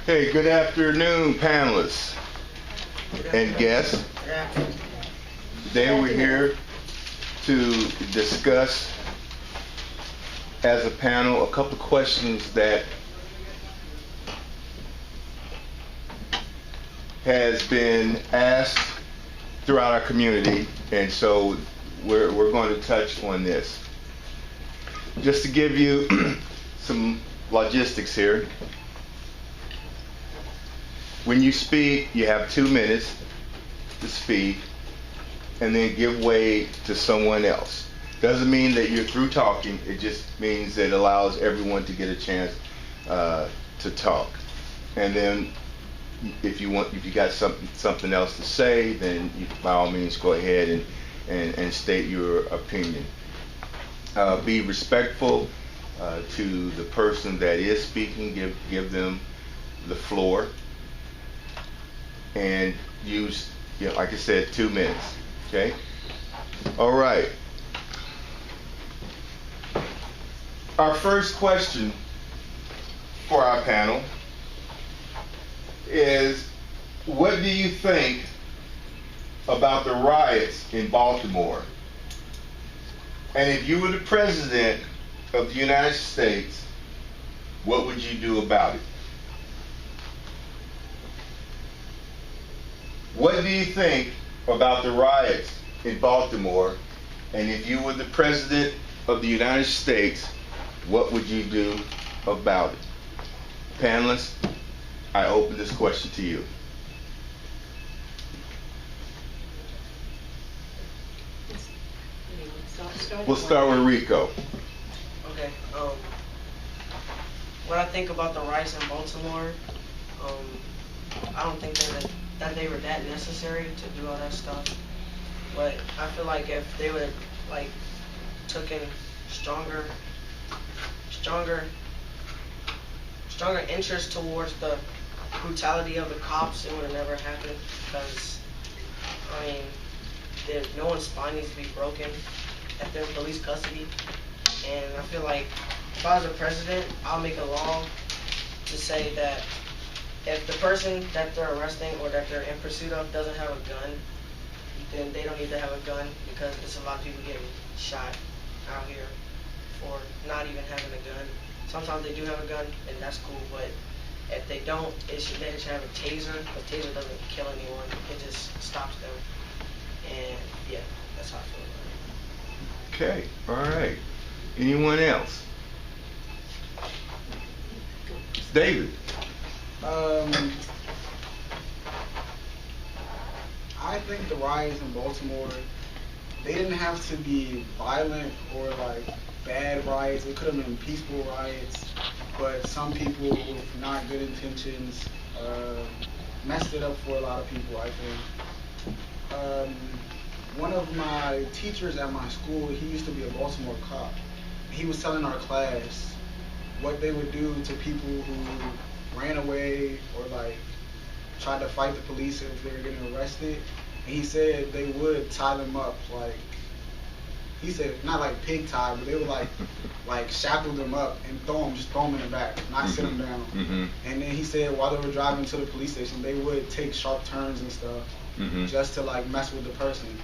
Hey, good afternoon, panelists and guests. Today we're here to discuss as a panel a couple of questions that has been asked throughout our community, and so we're going to touch on this. Just to give you some logistics here. When you speak, you have 2 minutes to speak, and then give way to someone else. Doesn't mean that you're through talking. It just means that it allows everyone to get a chance to talk. And then, if you got something else to say, then you, by all means, go ahead and state your opinion. Be respectful to the person that is speaking. Give them the floor. And use, like I said, 2 minutes. Okay? All right. Our first question for our panel is, what do you think about the riots in Baltimore? And if you were the president of the United States, what would you do about it? What do you think about the riots in Baltimore? And if you were the president of the United States, what would you do about it? Panelists, I open this question to you. We'll start with Rico. Okay. What I think about the riots in Baltimore, I don't think that they were that necessary to do all that stuff. But I feel like if they would taken stronger interest towards the brutality of the cops, it would have never happened. Because I mean, no one's spine needs to be broken if they're in police custody. And I feel like if I was a president, I'll make a law to say that if the person that they're arresting or that they're in pursuit of doesn't have a gun, then they don't need to have a gun, because there's a lot of people getting shot out here for not even having a gun. Sometimes they do have a gun, and that's cool, but if they don't, they should have a taser. A taser doesn't kill anyone, it just stops them. And yeah, that's how I feel about it. Okay, all right. Anyone else? David. I think the riots in Baltimore, they didn't have to be violent or bad riots. It could have been peaceful riots, but some people with not good intentions messed it up for a lot of people, I think. One of my teachers at my school, he used to be a Baltimore cop. He was telling our class what they would do to people who ran away or tried to fight the police if they were getting arrested. And he said they would tie them up, he said not like pig tie, but they would shackle them up and just throw them in the back, not sit them down. Mm-hmm. And then he said while they were driving to the police station, they would take sharp turns and stuff, just to mess with the person.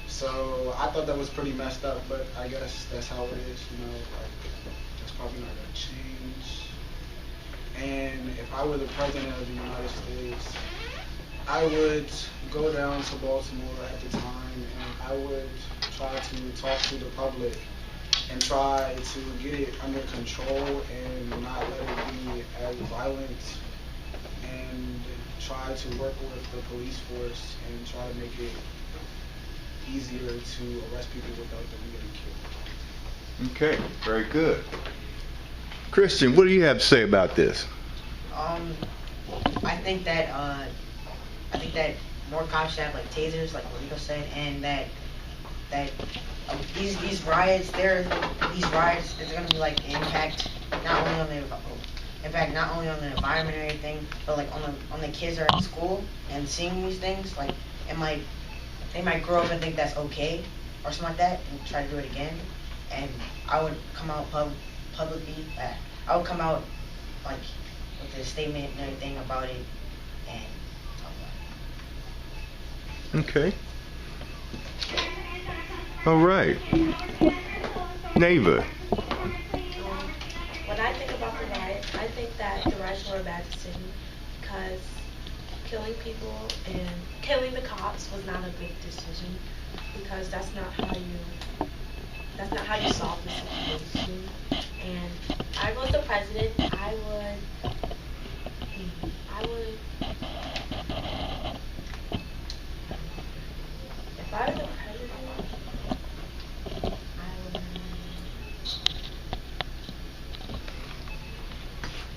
So I thought that was pretty messed up, but I guess that's how it is, that's probably not gonna change. And if I were the president of the United States, I would go down to Baltimore at the time, and I would try to talk to the public and try to get it under control and not let it be as violent, and try to work with the police force and try to make it easier to arrest people without them getting killed. Okay, very good. Christian, what do you have to say about this? I think that more cops should have tasers, like Rico said, and that these riots, there's gonna be impact not only on the environment or anything, but on the kids that are in school and seeing these things, they might grow up and think that's okay or something like that and try to do it again. And I would come out publicly. I would come out with the statement and everything about it, and talk about it. Okay. All right. Neighbor. When I think about the riot, I think that the riots were a bad decision because killing people and killing the cops was not a good decision because that's not how you solve the situation. And if I was the president, if I was the president, I would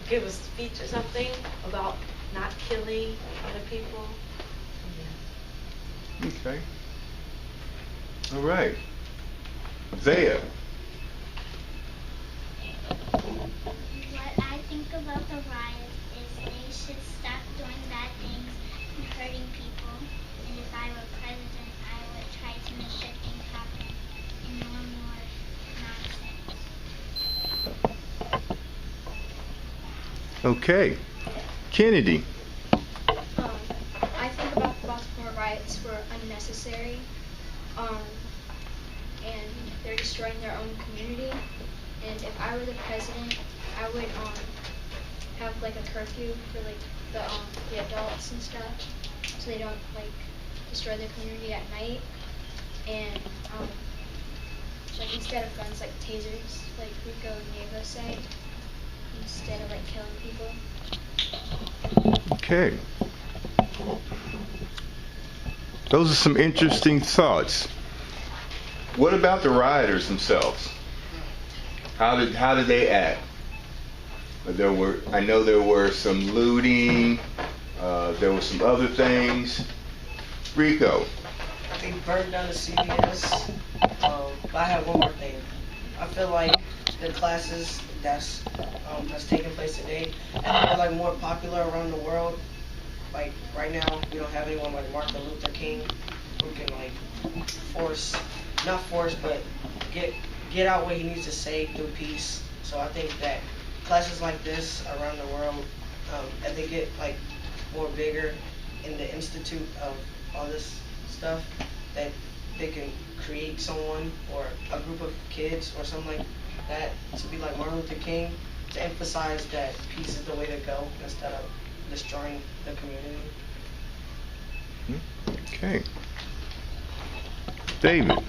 give a speech or something about not killing other people. Yeah. Okay. All right. Zaya. What I think about the riots is they should stop doing bad things and hurting people. And if I were president, I would try to make good things happen and no more nonsense. Okay. Kennedy. I think about the Baltimore riots were unnecessary, and they're destroying their own community. And if I were the president, I would have like a curfew for like the adults and stuff, so they don't like destroy their community at night. And like instead of guns, like tasers, like Rico and Neva say, instead of like killing people. Okay. Those are some interesting thoughts. What about the rioters themselves? How did they act? I know there were some looting. There were some other things. Rico. They burned down the CVS. But I have one more thing. I feel like the classes that's taking place today, and they're like more popular around the world. Like right now, we don't have anyone like Martin Luther King who can like but get out what he needs to say through peace. So I think that classes like this around the world, as they get like more bigger in the institute of all this stuff, that they can create someone or a group of kids or something like that to be like Martin Luther King, to emphasize that peace is the way to go instead of destroying the community. Okay. David.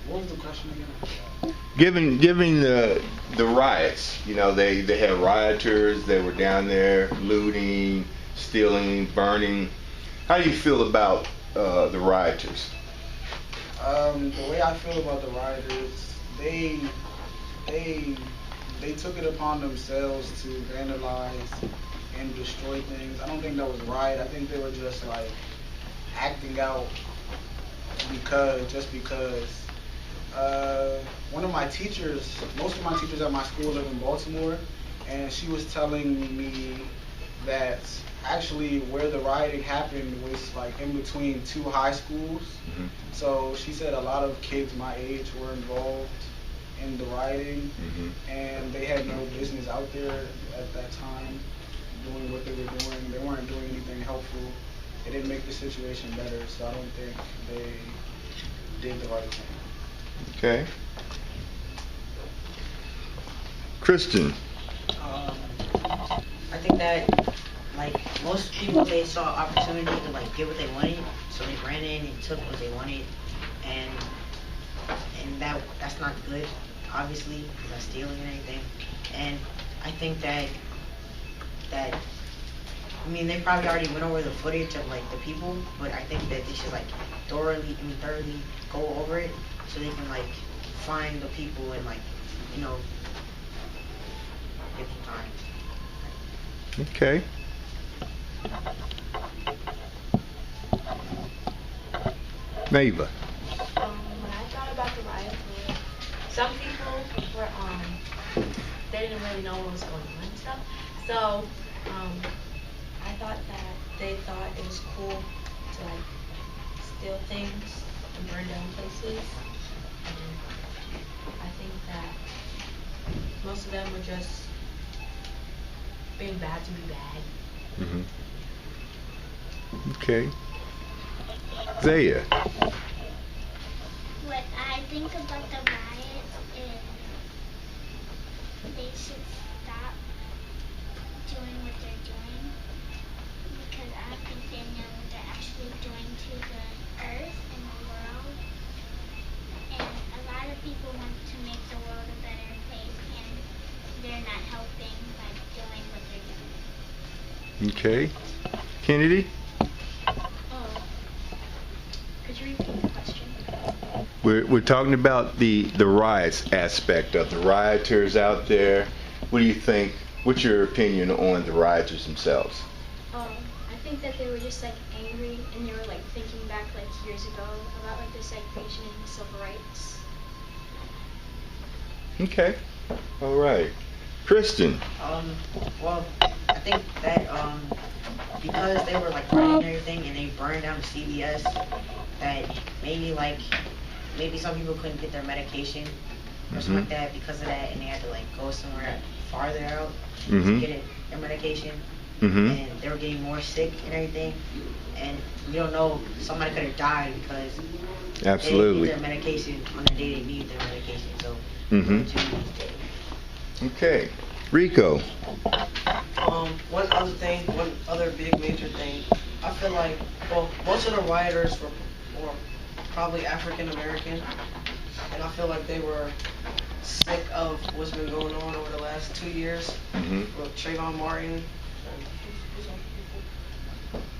What was the question again? Given the riots, they had rioters. They were down there looting, stealing, burning. How do you feel about the rioters? The way I feel about the rioters, they took it upon themselves to vandalize and destroy things. I don't think that was right. I think they were just like acting out because. One of my teachers, most of my teachers at my school live in Baltimore, and she was telling me that actually where the rioting happened was like in between two high schools. Mm-hmm. So she said a lot of kids my age were involved in the rioting, and they had no business out there at that time doing what they were doing. They weren't doing anything helpful. It didn't make the situation better, so I don't think they did the right thing. Okay. Kristen. I think that like most people, they saw opportunity to like get what they wanted, so they ran in and took what they wanted, and that's not good, obviously, because that's stealing and everything. And I think that I mean, they probably already went over the footage of like the people, but I think that they should like thoroughly go over it so they can like find the people and like get the time. Okay. Neighbor. When I thought about the riot, some people were they didn't really know what was going on and stuff. So I thought that they thought it was cool to like steal things and burn down places. And I think that most of them were just being bad to be bad. Okay. Zaya. What I think about the riots is they should stop doing what they're doing because I don't think they know what they're actually doing to the earth and the world. And a lot of people want to make the world a better place and they're not helping by doing what they're doing. Okay. Kennedy? Could you repeat the question? We're talking about the riots aspect of the rioters out there. What do you think? What's your opinion on the rioters themselves? I think that they were just like angry and they were like thinking back like years ago about like the segregation and civil rights. Okay. All right. Kristen. Well, I think that because they were like running and everything and they burned down the CVS, that maybe some people couldn't get their medication or something like that because of that, and they had to like go somewhere farther out to get their medication, and they were getting more sick and everything, and we don't know, somebody could have died because Absolutely. they didn't get their medication on the day they needed their medication, so Okay. Rico. One other big major thing, I feel like, well, most of the rioters were probably African American, and I feel like they were sick of what's been going on over the last 2 years with Trayvon Martin,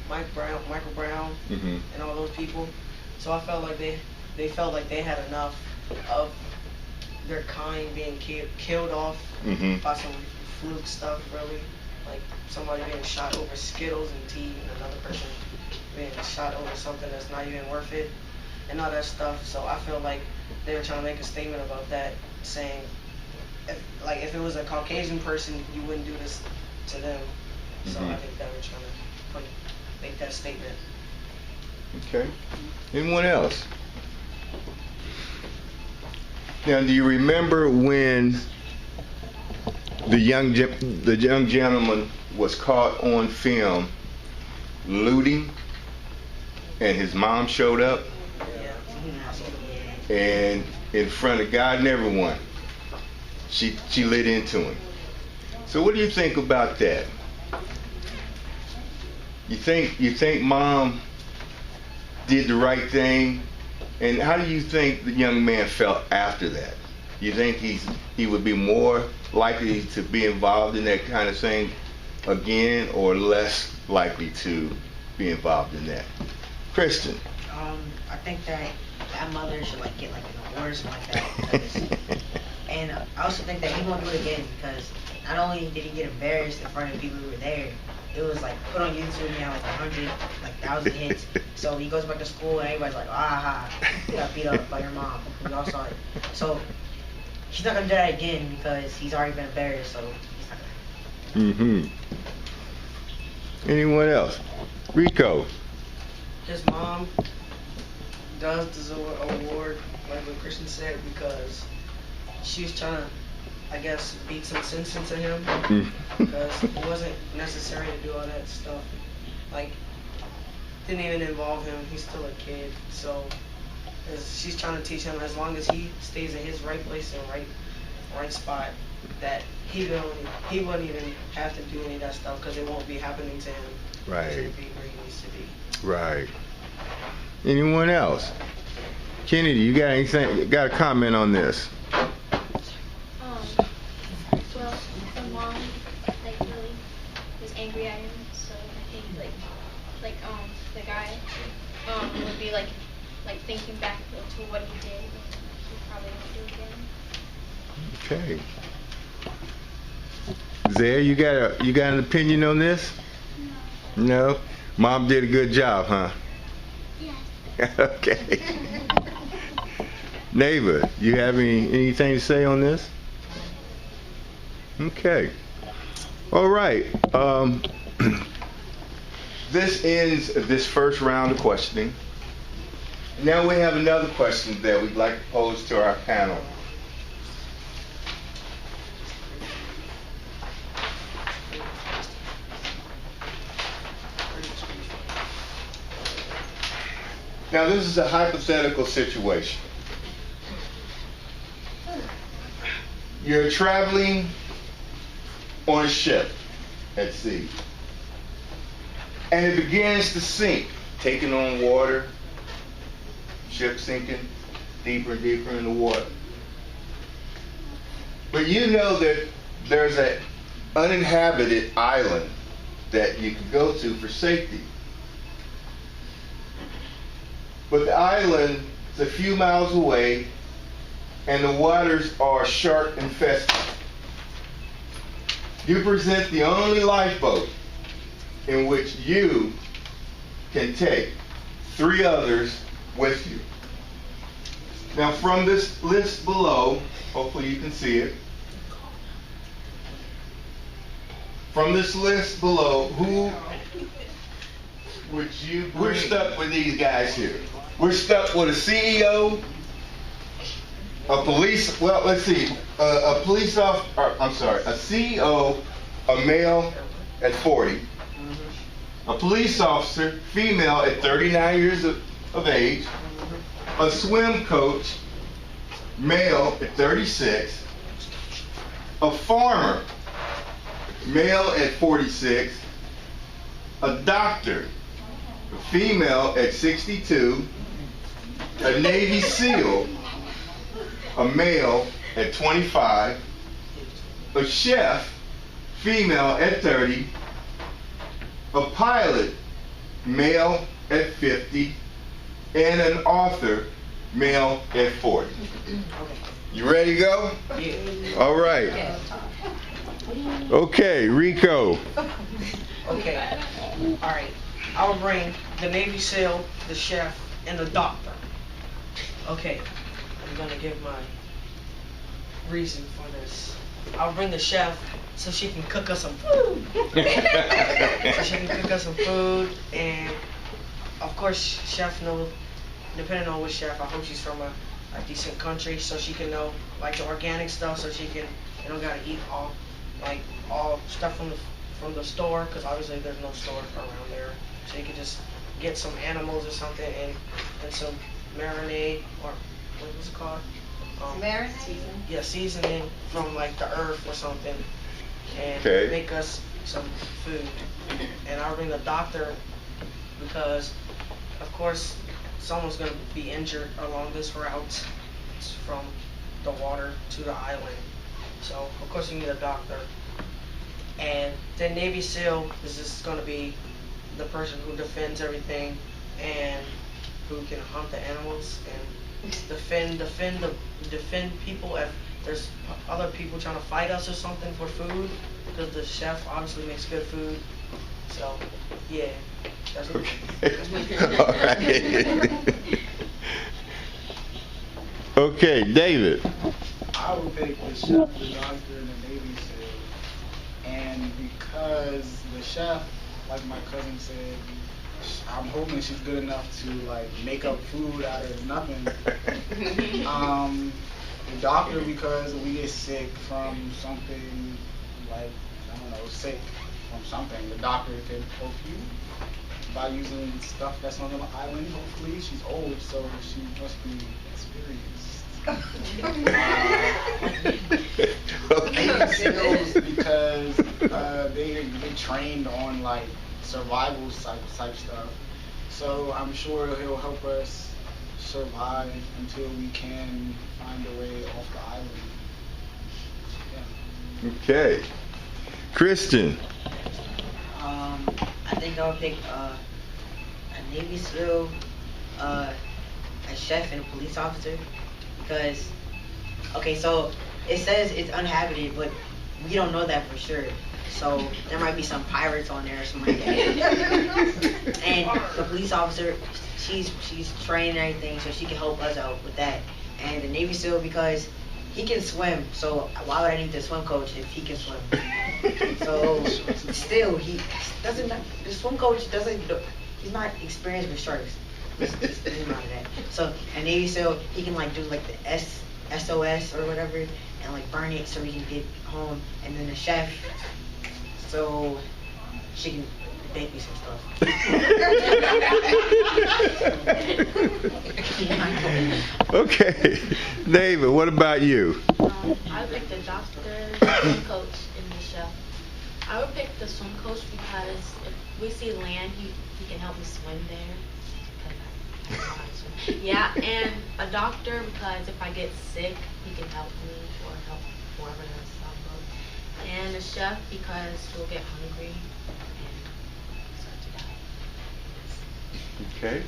Michael Brown, and all those people. So I felt like they felt like they had enough of their kind being killed off by some fluke stuff, really. Like somebody being shot over Skittles and tea, and another person being shot over something that's not even worth it, and all that stuff. So I feel like they were trying to make a statement about that, saying, if it was a Caucasian person, you wouldn't do this to them. So I think they were trying to make that statement. Okay. Anyone else? Now, do you remember when the young gentleman was caught on film looting, and his mom showed up, and in front of God and everyone, she lit into him. So, what do you think about that? You think mom did the right thing? And how do you think the young man felt after that? You think he would be more likely to be involved in that kind of thing again, or less likely to be involved in that? Kristen. I think that mother should get an award or something like that. And I also think that he won't do it again because not only did he get embarrassed in front of people who were there, it was put on YouTube and he had 1,000 hits. So he goes back to school and everybody's like, you got beat up by your mom. We all saw it. So he's not gonna do that again because he's already been embarrassed. So he's not gonna. Anyone else? Rico. His mom does deserve an award, like what Christian said, because she was trying to, I guess, beat some sense into him, because it wasn't necessary to do all that stuff. Didn't even involve him. He's still a kid, so she's trying to teach him, as long as he stays in his right place and right spot, that he wouldn't even have to do any of that stuff because it won't be happening to him. Right. He'll be where he needs to be. Right. Anyone else? Kennedy, you got anything? Got a comment on this? Well, the mom really was angry at him, so I think the guy would be thinking back to what he did, and he probably won't do it again. Okay. Zaya, you got an opinion on this? No. Mom did a good job, huh? Yes. Okay. Neighbor, you have anything to say on this? Okay. All right. This ends this first round of questioning. Now we have another question that we'd like to pose to our panel. Now this is a hypothetical situation. You're traveling on a ship at sea, and it begins to sink, taking on water, ship sinking deeper and deeper in the water. But you know that there's an uninhabited island that you can go to for safety. But the island is a few miles away, and the waters are shark infested. You present the only lifeboat in which you can take 3 others with you. Now from this list below, hopefully you can see it. From this list below, who would you bring? We're stuck with these guys here. We're stuck with a CEO, a police, well, let's see, a police officer, I'm sorry, a CEO, a male at 40, a police officer, female at 39 years of age, a swim coach, male at 36, a farmer, male at 46, a doctor, a female at 62, a Navy SEAL, a male at 25, a chef, female at 30, a pilot, male at 50, and an author, male at 40. You ready to go? Yeah. All right. Okay, Rico. Okay. All right. I will bring the Navy SEAL, the chef, and the doctor. Okay. I'm gonna give my reason for this. I'll bring the chef so she can cook us some food. And of course, chef knows. Depending on which chef, I hope she's from a decent country so she can know like the organic stuff, so she can, you don't gotta eat all stuff from the store, because obviously there's no store around there, so you can just get some animals or something and some marinade, or what was it called? Marinade? Yeah, seasoning from like the earth or something, and Okay. make us some food. And I'll bring the doctor because, of course, someone's going to be injured along this route from the water to the island. So, of course, you need a doctor. And the Navy SEAL is just going to be the person who defends everything and who can hunt the animals and defend people if there's other people trying to fight us or something for food, because the chef obviously makes good food. So, yeah. That's Okay. All right. Okay, David. I would pick the chef, the doctor, and the Navy SEAL. And because the chef, like my cousin said, I'm hoping she's good enough to like make up food out of nothing. The doctor, because we get sick from something, like, I don't know, sick from something, the doctor can help you by using stuff that's on the island. Hopefully, she's old, so she must be experienced. Because they trained on like survival type stuff, so I'm sure he'll help us survive until we can find a way off the island. Yeah. Okay. Christian. I think I would pick a Navy SEAL, a chef, and a police officer, because, okay, so it says it's uninhabited, but we don't know that for sure. So there might be some pirates on there or something like that. And the police officer, she's trained and everything, so she can help us out with that. And the Navy SEAL, because he can swim, so why would I need the swim coach if he can swim? So still, he doesn't. The swim coach doesn't. He's not experienced with sharks. He's not that. So a Navy SEAL, he can like do like the SOS or whatever, and like burn it so we can get home. And then the chef, so she can bake me some stuff. Okay, David, what about you? I would pick the doctor, the swim coach, and the chef. I would pick the swim coach because if we see land, he can help me swim there. 'Cause I don't know how to swim. Yeah, and a doctor because if I get sick, he can help me or help whoever has some boat. And a chef because he'll get hungry and start to die. Okay.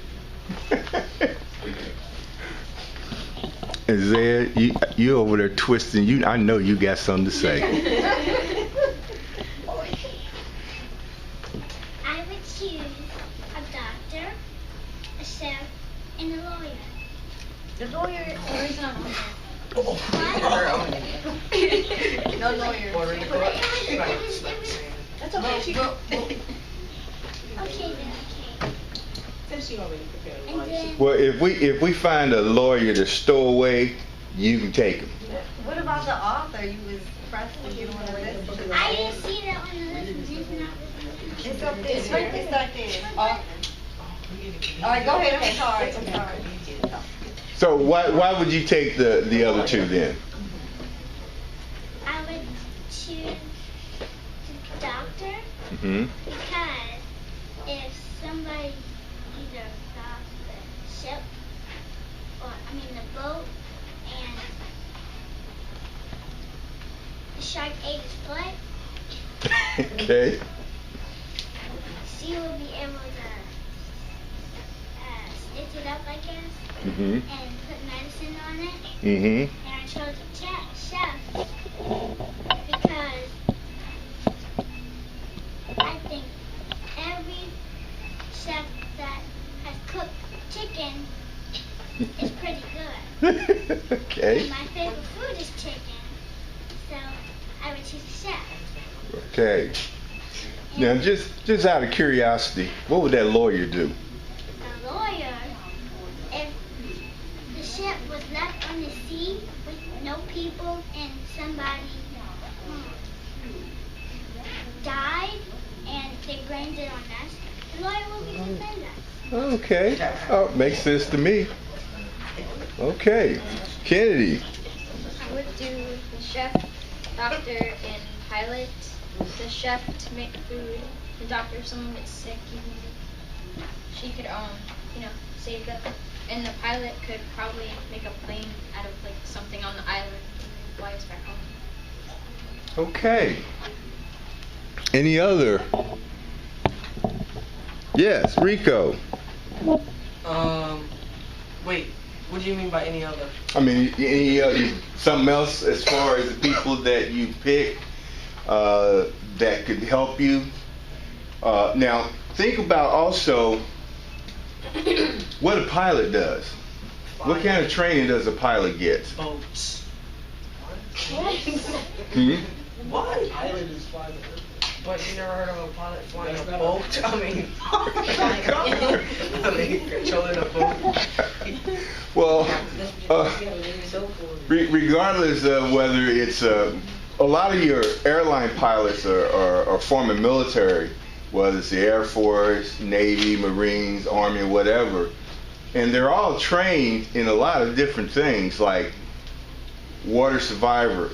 And Zed, you over there twisting. I know you got something to say. I would choose a doctor, a chef, and a lawyer. The lawyer. What? No lawyer. That's okay. Okay then, okay. Since she already prepared And lunch. then, Well, if we find a lawyer to stow away, you can take him. What about the author? You was pressed to get on the list. I didn't see that on the list. It's not. It's up there. It's right there. Author. All right, go ahead. I'm sorry. I'm sorry. So why would you take the other two then? I would choose the doctor Mm-hmm. because if somebody either got the ship or the boat and the shark ate his foot, Okay. she will be able to stitch it up, I guess, Mm-hmm. and put medicine on it. Mm-hmm. And I chose the chef because I think every chef that has cooked chicken is pretty good. Okay. And my favorite food is chicken, so I would choose the chef. Okay. Now, just out of curiosity, what would that lawyer do? The lawyer, if the ship was left on the sea with no people and somebody died and they blamed it on us, the lawyer will be the defender. Okay. Oh, makes sense to me. Okay. Kennedy. I would do the chef, doctor, and pilot. The chef to make food. The doctor if someone gets sick, she could save them. And the pilot could probably make a plane out of like something on the island and fly us back home. Okay. Any other? Yes, Rico. Wait, what do you mean by any other? I mean, any something else as far as the people that you pick that could help you? Now, think about also what a pilot does. What kind of training does a pilot get? Boats. Hmm? What? Pilot is flying the airplane. But you never heard of a pilot flying That's a not boat? I mean, controlling a boat. Well, regardless of whether it's a lot of your airline pilots are former military, whether it's the Air Force, Navy, Marines, Army, whatever, and they're all trained in a lot of different things like water survival.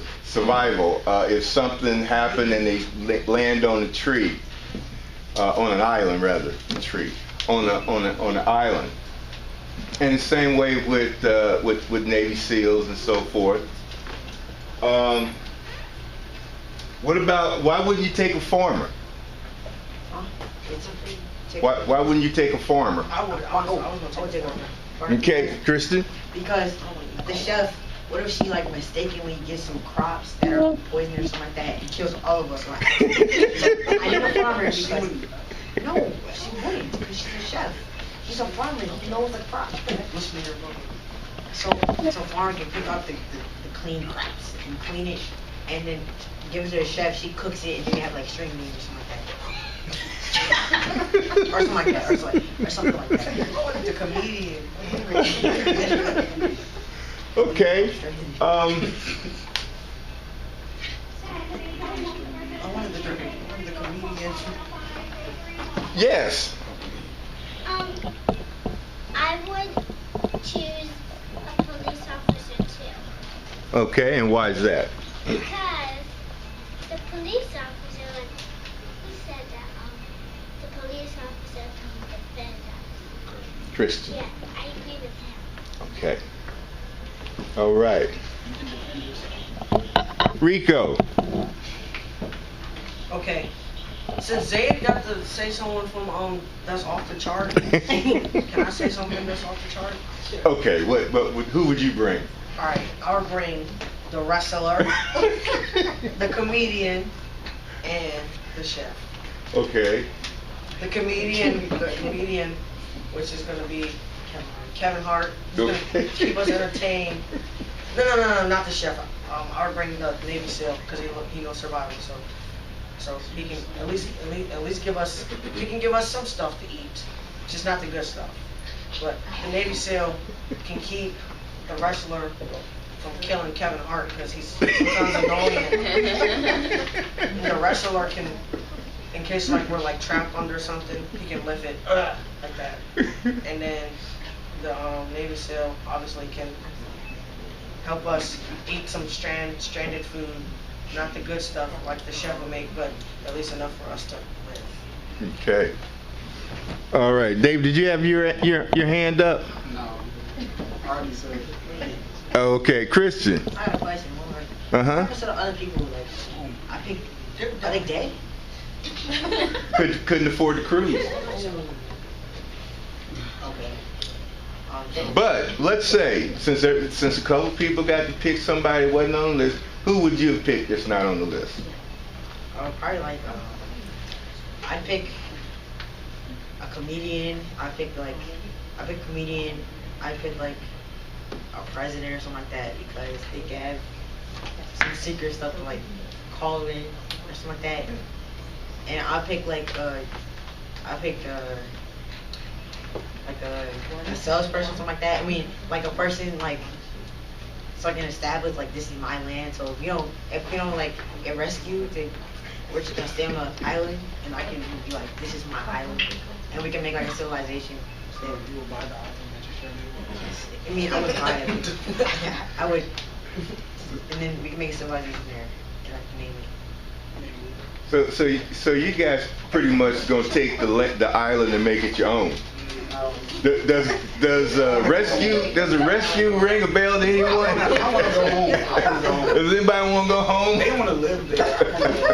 If something happened and they land on a tree, on an island rather, a tree, on an island. And the same way with Navy SEALs and so forth. What about, why wouldn't you take a farmer? Why wouldn't you take a farmer? I was gonna take one. Okay, Kristen? Because the chef, what if she like mistakenly gets some crops that are poison or something like that and kills all of us? Like, I need a farmer because no, she wouldn't because she's a chef. She's a farmer. She knows the crops. Listen to your brother. So farmer can pick out the clean crops and clean it, and then give it to the chef. She cooks it and then you have like string beans or something like that. Or something like that. Or something like that. Oh, the comedian. Okay. I wanted the comedian. Yes. I would choose a police officer too. Okay, and why is that? Because the police officer, like, who said that, the police officer can defend us. Christian. Yeah, I agree with him. Okay. All right. Rico. Okay. Since Zayd got to say someone from that's off the chart, can I say something that's off the chart? Okay, but who would you bring? Alright, I would bring the wrestler, the comedian, and the chef. Okay. The comedian, which is gonna be Kevin Hart. He's gonna keep us entertained. No, not the chef. I would bring the Navy SEAL because he knows survival. So he can at least give us, he can give us some stuff to eat, just not the good stuff. But the Navy SEAL can keep the wrestler from killing Kevin Hart because he's sometimes annoying. And the wrestler can, in case like we're like trapped under something, he can lift it like that. And then the Navy SEAL obviously can help us eat some stranded food. Not the good stuff like the chef will make, but at least enough for us to live. Okay. All right, Dave. Did you have your hand up? No. I already said it. Okay, Christian. I have a question. What Uh-huh. percent of other people like? I think are they dead? Couldn't afford the cruise. Okay. But let's say since a couple people got to pick somebody who wasn't on the list, who would you have picked that's not on the list? Probably like I'd pick a comedian. I'd pick comedian. I'd pick like a president or something like that because they can have some secret stuff to like call in or something like that. And I pick like a salesperson, something like that. I mean, like a person like so I can establish like this is my land. So if we don't like get rescued, then we're just gonna stay on the island, and I can be like, this is my island, and we can make like a civilization. So you will buy the island that you showed me? I mean, I would buy it. I would, and then we can make a civilization there, and I can name it. So you guys pretty much gonna take the island and make it your own. Does a rescue ring a bell to anyone? I want to go home. Does anybody want to go home? They want to live there. I want to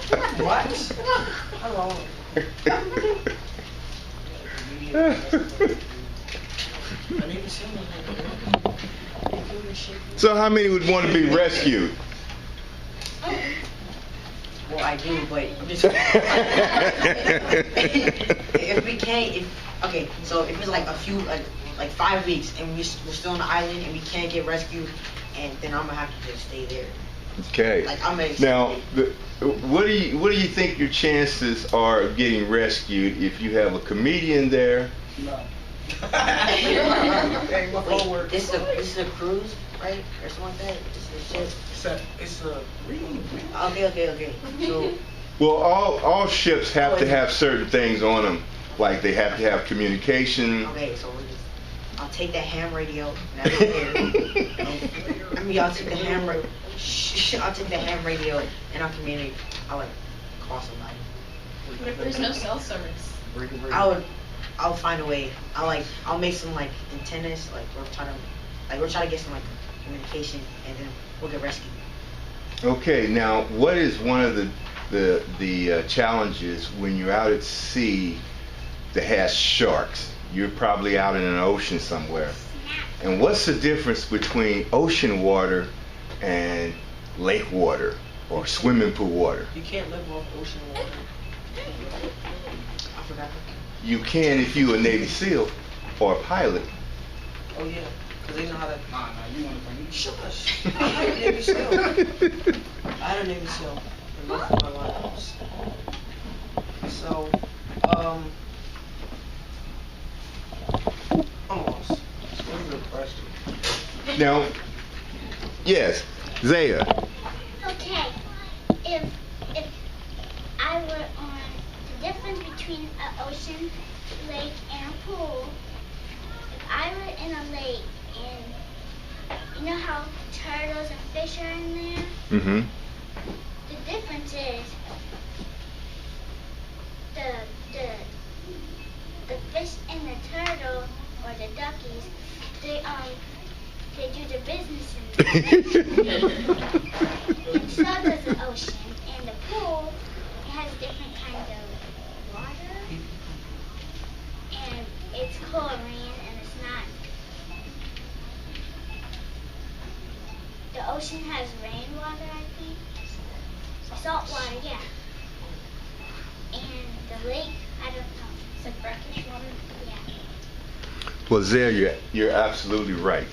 go home. What? Hello. So how many would want to be rescued? Well, I do, but I'm just if we can't, okay, so if it's like a few, like 5 weeks, and we're still on the island and we can't get rescued, and then I'm gonna have to just stay there. Okay. Like I'm gonna. Now, what do you think your chances are of getting rescued if you have a comedian there? No. Wait, this is a cruise, right, or something like that. It's a Okay. So. Well, all ships have to have certain things on them, like they have to have communication. Okay, so I'll take the ham radio. And I'll take the ham radio. I'll take the ham radio and I'll communicate. I'll like call somebody. But if there's no cell service? I'll find a way. I'll make some like antennas. Like we're trying to get some like communication, and then we'll get rescued. Okay, now what is one of the challenges when you're out at sea that has sharks? You're probably out in an ocean somewhere. And what's the difference between ocean water and lake water or swimming pool water? You can't live off ocean water. I forgot. You can if you're a Navy SEAL or a pilot. Oh yeah, because they know how to. Nah, you want to bring me? Shush. I had a Navy SEAL. I had a Navy SEAL in both of my lives. So, I'm lost. That's a good question. Now, yes, Zaya. Okay, if I were on the difference between an ocean, lake, and a pool. If I were in a lake and you know how turtles and fish are in there? Mm-hmm. The difference is the fish and the turtle or the duckies, they do the business in there. And so does the ocean. And the pool, it has different kinds of water. And it's chlorine and it's not. The ocean has rainwater, I think. Salt water, yeah. And the lake, I don't know. It's like brackish water. Yeah. Well, Zare, you're absolutely right.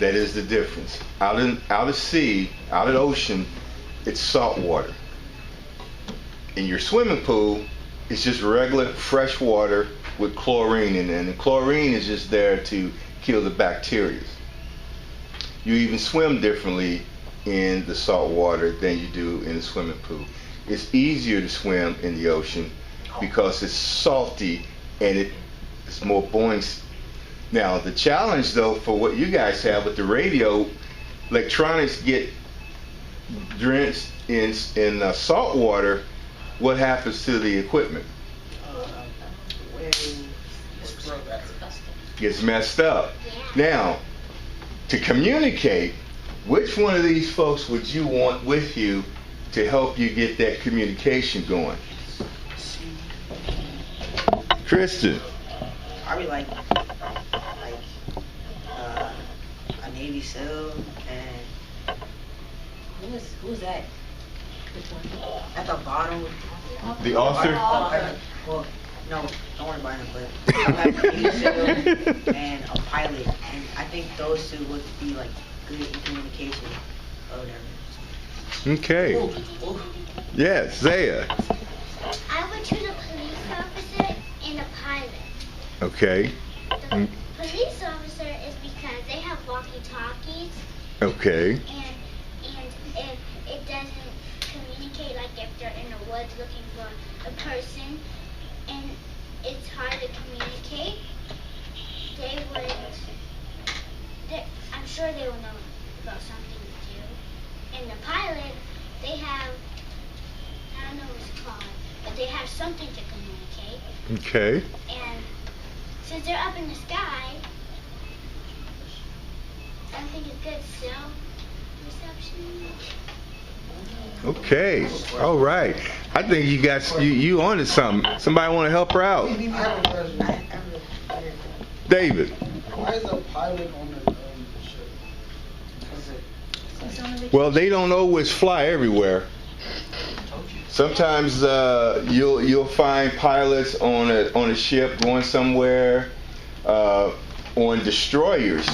That is the difference. Out at sea, out at ocean, it's salt water. In your swimming pool, it's just regular fresh water with chlorine in it, and the chlorine is just there to kill the bacteria. You even swim differently in the salt water than you do in the swimming pool. It's easier to swim in the ocean because it's salty and it's more buoyancy. Now, the challenge, though, for what you guys have with the radio, electronics get drenched in salt water. What happens to the equipment? Gets messed up. Now, to communicate, which one of these folks would you want with you to help you get that communication going? Kristen. Probably like a Navy SEAL and who's that? At the bottom. The author? Well, no, don't worry about him, but I like a Navy SEAL and a pilot, and I think those two would be like good in communication or whatever. Okay. Ooh. Yes, Zaya. I would choose a police officer and a pilot. Okay. The police officer is because they have walkie-talkies. Okay. And if it doesn't communicate, like if they're in the woods looking for a person and it's hard to communicate, I'm sure they will know about something to do. And the pilot, they have, I don't know what it's called, but they have something to communicate. Okay. And since they're up in the sky, I think it's good cell reception. Okay. All right. I think you guys, you onto something. Somebody want to help her out? David. Why is a pilot on the ship? Well, they don't always fly everywhere. Sometimes you'll find pilots on a ship going somewhere. On destroyers,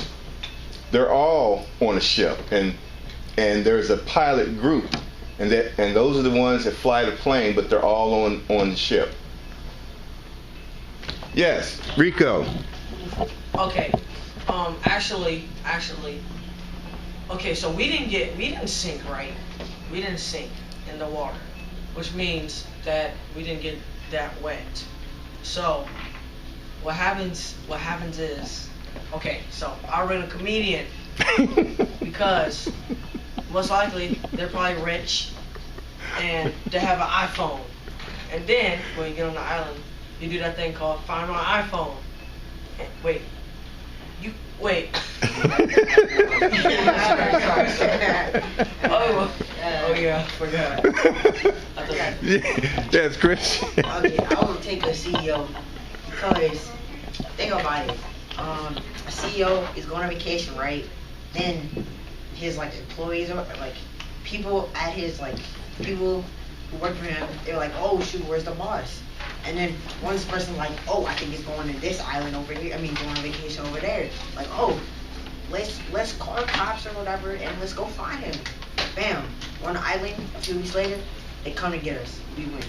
they're all on a ship, and there's a pilot group, and those are the ones that fly the plane, but they're all on the ship. Yes, Rico. Okay. Actually. Okay, so we didn't sink, right? We didn't sink in the water, which means that we didn't get that wet. So, what happens is, okay, so I rent a comedian because most likely they're probably rich and they have an iPhone. And then when you get on the island, you do that thing called Find My iPhone. And wait. Oh yeah, I forgot. Yes, Chris. Okay, I would take a CEO because think about it. A CEO is going on vacation, right? Then his employees or people at his people who work for him, they're like, oh shoot, where's the boss? And then one person oh, I think he's going to this island over here. I mean, going on vacation over there. Oh, let's call cops or whatever and let's go find him. Bam, on the island. A few weeks later, they come to get us. We win.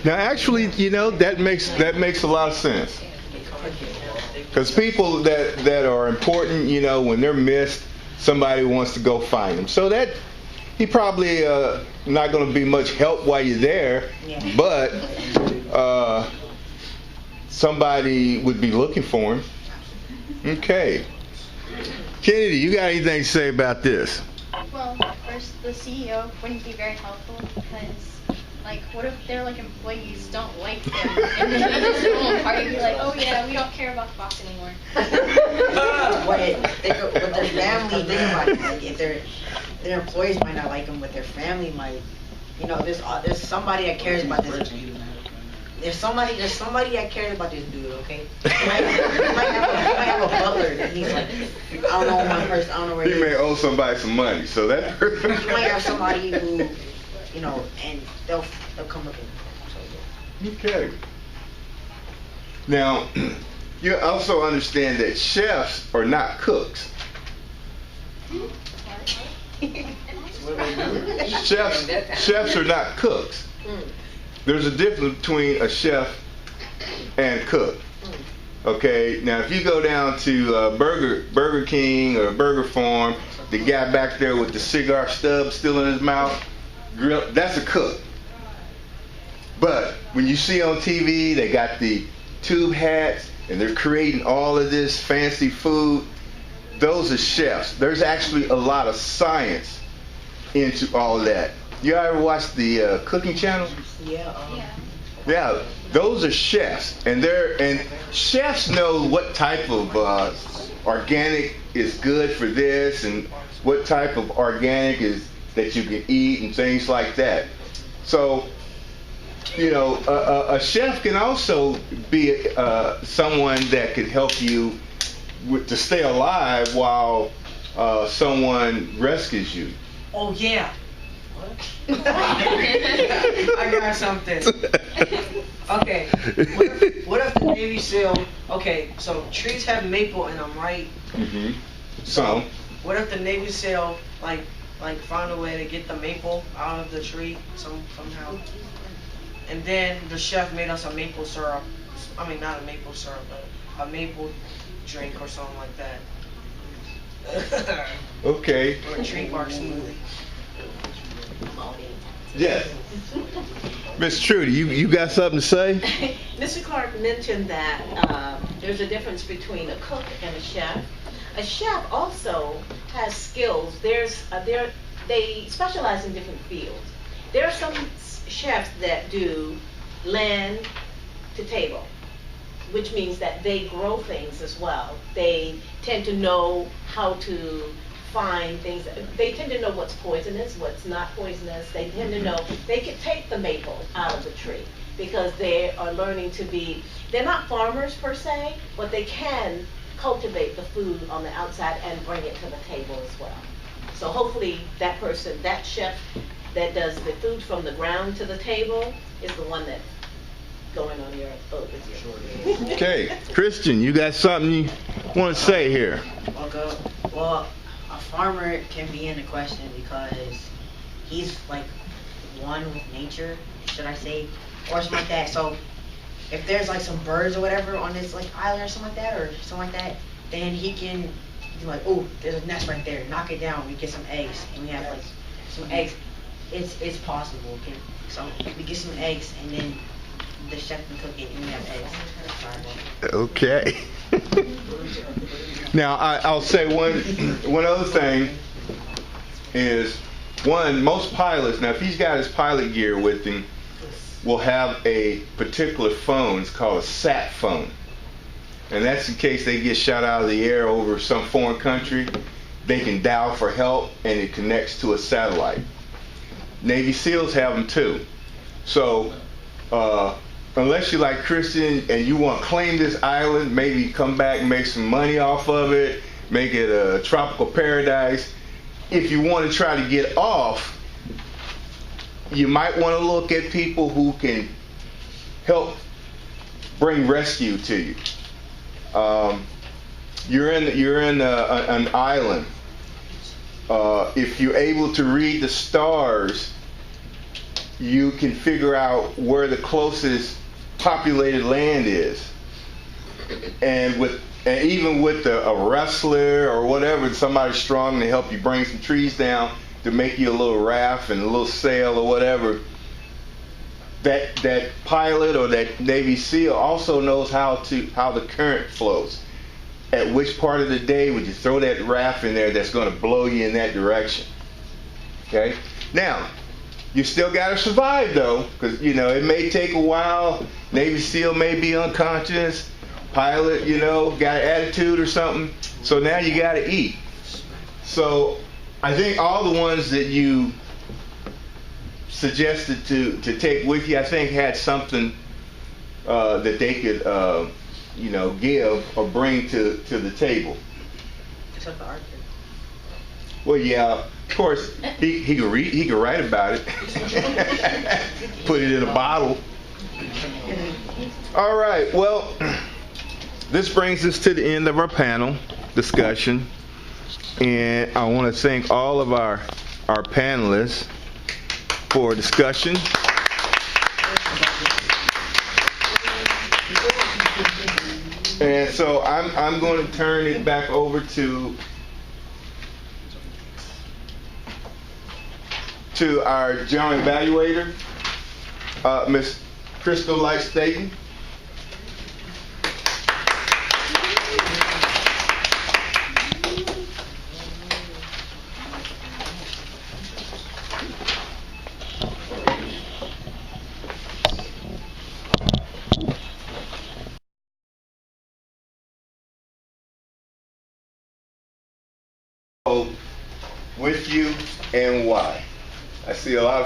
Now, actually, that makes a lot of sense. Because people that are important, when they're missed, somebody wants to go find them. So that he probably not going to be much help while you're there, Yeah. but somebody would be looking for him. Okay. Kennedy, you got anything to say about this? Well, first, the CEO wouldn't be very helpful because, like, what if their like employees don't like them and then they just go apart and be like, oh yeah, we don't care about the boss anymore. With their family, think about it. Like, if their employees might not like them, but their family might. You know, there's somebody that cares about this. There's somebody that cares about this dude, okay? He might have a butler that he's like, I don't know one person, I don't know where He may owe somebody some money, so that person. He might have somebody who, you know, and they'll come with him. So, yeah. Okay. Now, you also understand that chefs are not cooks. Chefs are not cooks. There's a difference between a chef and cook. Okay, now if you go down to Burger King or Burger Farm, the guy back there with the cigar stub still in his mouth, that's a cook. But when you see on TV, they got the tube hats and they're creating all of this fancy food, those are chefs. There's actually a lot of science into all of that. You ever watch the cooking channel? Yeah, those are chefs, and chefs know what type of organic is good for this, and what type of organic is that you can eat, and things like that. So, you know, a chef can also be someone that could help you to stay alive while someone rescues you. Oh yeah. I got something. Okay. What if the Navy SEAL? Okay, so trees have maple in them, right? Mm-hmm. So. What if the Navy SEAL like found a way to get the maple out of the tree somehow? And then the chef made us a maple syrup. I mean, not a maple syrup, but a maple drink or something like that. Okay. Or a tree bark smoothie. Yes. Miss Trudy, you got something to say? Mr. Clark mentioned that there's a difference between a cook and a chef. A chef also has skills. They specialize in different fields. There are some chefs that do land to table, which means that they grow things as well. They tend to know how to find things. They tend to know what's poisonous, what's not poisonous. They tend to know they can take the maple out of the tree because they are learning to be, they're not farmers per se, but they can cultivate the food on the outside and bring it to the table as well. So hopefully that person, that chef that does the food from the ground to the table is the one that's going on your boat with you. Okay. Christian, you got something you want to say here? Okay. Well, a farmer can be in the question because he's like one with nature, should I say, or something like that. So if there's like some birds or whatever on this like island or something like that, then he can be like, oh, there's a nest right there, knock it down, we get some eggs, and we have like some eggs. It's possible. Okay? So we get some eggs, and then the chef can cook it, and we have eggs. Okay. Now I'll say one other thing is most pilots. Now if he's got his pilot gear with him, will have a particular phone. It's called a sat phone, and that's in case they get shot out of the air over some foreign country. They can dial for help, and it connects to a satellite. Navy SEALs have them too. So unless you're like Christian and you want to claim this island, maybe come back and make some money off of it, make it a tropical paradise. If you want to try to get off, you might want to look at people who can help bring rescue to you. You're in an island. If you're able to read the stars, you can figure out where the closest populated land is. And even with a wrestler or whatever, somebody strong to help you bring some trees down, to make you a little raft and a little sail or whatever, that pilot or that Navy SEAL also knows how the current flows. At which part of the day would you throw that raft in there that's going to blow you in that direction? Okay? Now, you still got to survive though, because it may take a while. Navy SEAL may be unconscious. Pilot, got an attitude or something. So now you got to eat. So I think all the ones that you suggested to take with you, I think had something that they could give or bring to the table. Except the Arctic. Well, yeah, of course he could read, he could write about it, put it in a bottle. All right, well, this brings us to the end of our panel discussion, and I want to thank all of our panelists for discussion. And so I'm going to turn it back over to our general evaluator, Ms. Crystal Light Staten. With you and why? I see a lot of